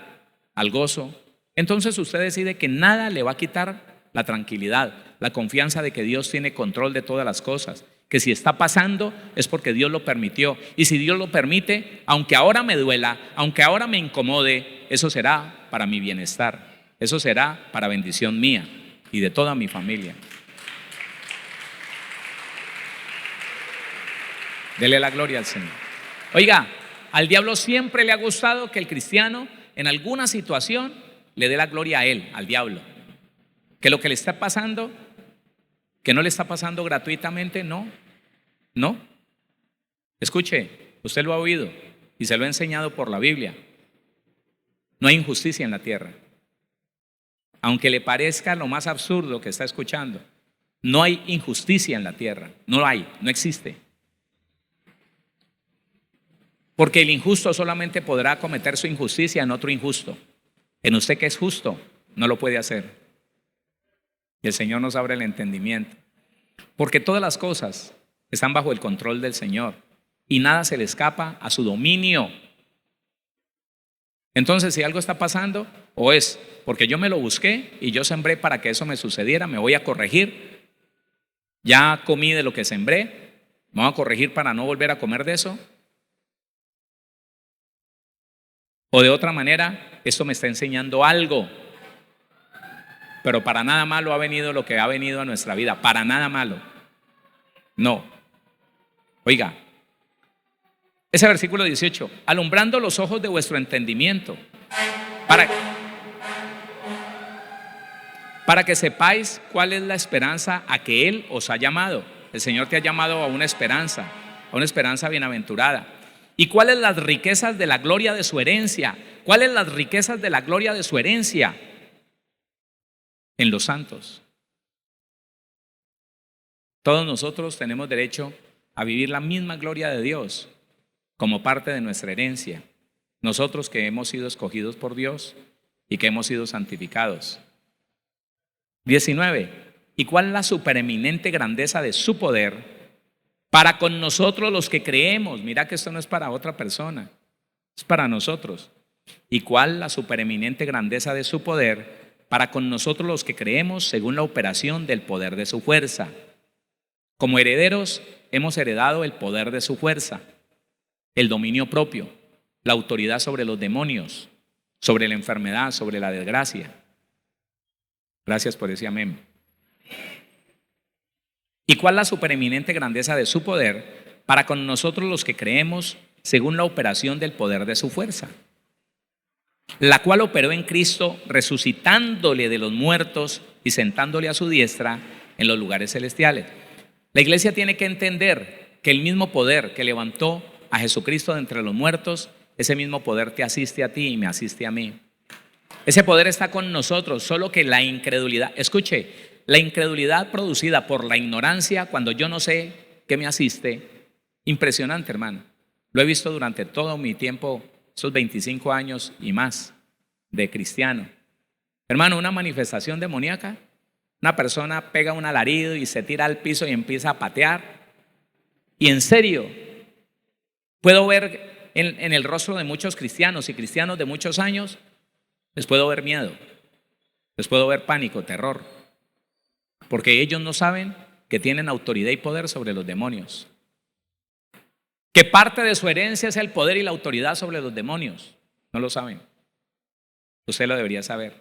al gozo, entonces usted decide que nada le va a quitar la tranquilidad, la confianza de que Dios tiene control de todas las cosas, que si está pasando es porque Dios lo permitió, y si Dios lo permite, aunque ahora me duela, aunque ahora me incomode, eso será para mi bienestar, eso será para bendición mía y de toda mi familia. Dele la gloria al Señor. Oiga, al diablo siempre le ha gustado que el cristiano en alguna situación le dé la gloria a él, al diablo. Que lo que le está pasando, que no le está pasando gratuitamente, no. Escuche, usted lo ha oído y se lo ha enseñado por la Biblia. No hay injusticia en la tierra. Aunque le parezca lo más absurdo que está escuchando, no hay injusticia en la tierra. No existe. Porque el injusto solamente podrá cometer su injusticia en otro injusto. En usted que es justo, no lo puede hacer. Y el Señor nos abre el entendimiento. Porque todas las cosas están bajo el control del Señor y nada se le escapa a su dominio. Entonces, si algo está pasando, o es porque yo me lo busqué y yo sembré para que eso me sucediera, me voy a corregir. Ya comí de lo que sembré, me voy a corregir para no volver a comer de eso. O de otra manera, esto me está enseñando algo. Pero para nada malo ha venido lo que ha venido a nuestra vida. Para nada malo. No. Oiga, ese versículo 18. Alumbrando los ojos de vuestro entendimiento. Para que sepáis cuál es la esperanza a que Él os ha llamado. El Señor te ha llamado a una esperanza bienaventurada. ¿Y cuáles las riquezas de la gloria de su herencia? ¿Cuáles las riquezas de la gloria de su herencia? En los santos. Todos nosotros tenemos derecho a vivir la misma gloria de Dios como parte de nuestra herencia. Nosotros que hemos sido escogidos por Dios y que hemos sido santificados. 19. ¿Y cuál es la supereminente grandeza de su poder para con nosotros los que creemos? Mira que esto no es para otra persona, es para nosotros. ¿Y cuál la supereminente grandeza de su poder para con nosotros los que creemos según la operación del poder de su fuerza? Como herederos hemos heredado el poder de su fuerza, el dominio propio, la autoridad sobre los demonios, sobre la enfermedad, sobre la desgracia. Gracias por ese amén. ¿Y cuál la supereminente grandeza de su poder para con nosotros los que creemos según la operación del poder de su fuerza? La cual operó en Cristo resucitándole de los muertos y sentándole a su diestra en los lugares celestiales. La iglesia tiene que entender que el mismo poder que levantó a Jesucristo de entre los muertos, ese mismo poder te asiste a ti y me asiste a mí. Ese poder está con nosotros, solo que la incredulidad, escuche, la incredulidad producida por la ignorancia cuando yo no sé qué me asiste, impresionante, hermano. Lo he visto durante todo mi tiempo, esos 25 años y más de cristiano. Hermano, una manifestación demoníaca, una persona pega un alarido y se tira al piso y empieza a patear. Y en serio, puedo ver en el rostro de muchos cristianos y cristianos de muchos años, les puedo ver miedo, les puedo ver pánico, terror, porque ellos no saben que tienen autoridad y poder sobre los demonios, que parte de su herencia es el poder y la autoridad sobre los demonios. No lo saben. Usted lo debería saber.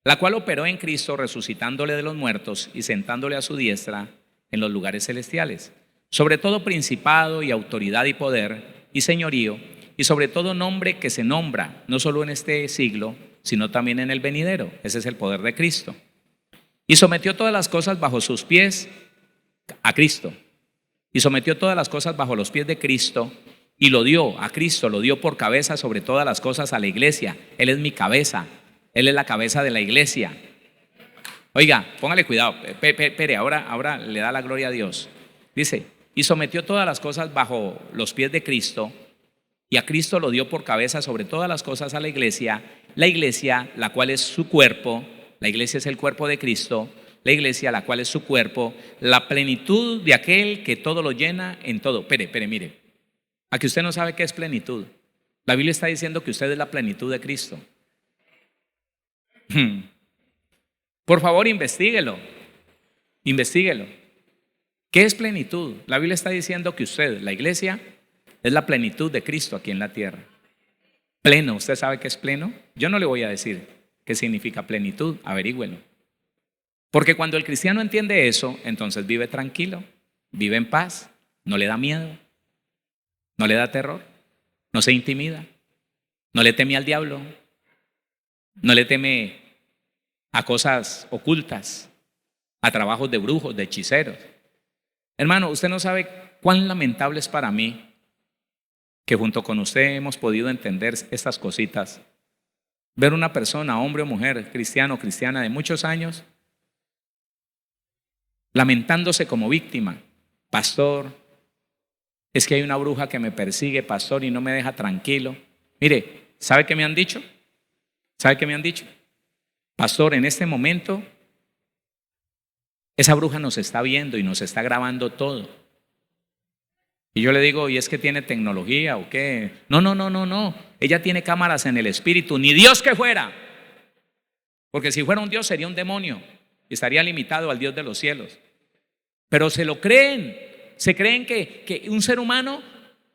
la cual operó en Cristo, resucitándole de los muertos y sentándole a su diestra en los lugares celestiales, sobre todo principado y autoridad y poder y señorío, y sobre todo nombre que se nombra, no solo en este siglo, sino también en el venidero. Ese es el poder de Cristo. Y sometió todas las cosas bajo sus pies a Cristo. Y sometió todas las cosas bajo los pies de Cristo y lo dio a Cristo, lo dio por cabeza sobre todas las cosas a la iglesia. Él es mi cabeza, Él es la cabeza de la iglesia. Oiga, póngale cuidado, espere, ahora le da la gloria a Dios. Dice, y sometió todas las cosas bajo los pies de Cristo, y a Cristo lo dio por cabeza sobre todas las cosas a la iglesia, la cual es su cuerpo. La iglesia es el cuerpo de Cristo, la iglesia, la cual es su cuerpo, la plenitud de aquel que todo lo llena en todo. Espere, mire, aquí usted no sabe qué es plenitud. La Biblia está diciendo que usted es la plenitud de Cristo. Por favor, investíguelo. ¿Qué es plenitud? La Biblia está diciendo que usted, la iglesia, es la plenitud de Cristo aquí en la tierra. Pleno, ¿usted sabe qué es pleno? Yo no le voy a decir qué significa plenitud, averígüelo. Porque cuando el cristiano entiende eso, entonces vive tranquilo, vive en paz, no le da miedo, no le da terror, no se intimida, no le teme al diablo, no le teme a cosas ocultas, a trabajos de brujos, de hechiceros. Hermano, usted no sabe cuán lamentable es para mí que junto con usted hemos podido entender estas cositas. Ver una persona, hombre o mujer, cristiano o cristiana de muchos años, lamentándose como víctima. Pastor, es que hay una bruja que me persigue, pastor, y no me deja tranquilo. Mire, ¿sabe qué me han dicho? Pastor, en este momento esa bruja nos está viendo y nos está grabando todo. Y yo le digo, ¿y es que tiene tecnología o qué? No. Ella tiene cámaras en el espíritu, ni Dios que fuera. Porque si fuera un Dios sería un demonio y estaría limitado al Dios de los cielos. Pero se lo creen, se creen que un ser humano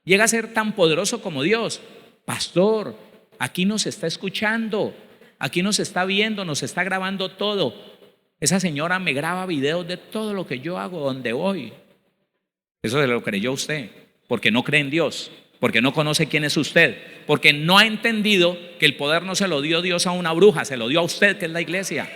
llega a ser tan poderoso como Dios. Pastor, aquí nos está escuchando, aquí nos está viendo, nos está grabando todo. Esa señora me graba videos de todo lo que yo hago, donde voy. Eso se lo creyó usted, porque no cree en Dios, porque no conoce quién es usted, porque no ha entendido que el poder no se lo dio Dios a una bruja, se lo dio a usted, que es la iglesia.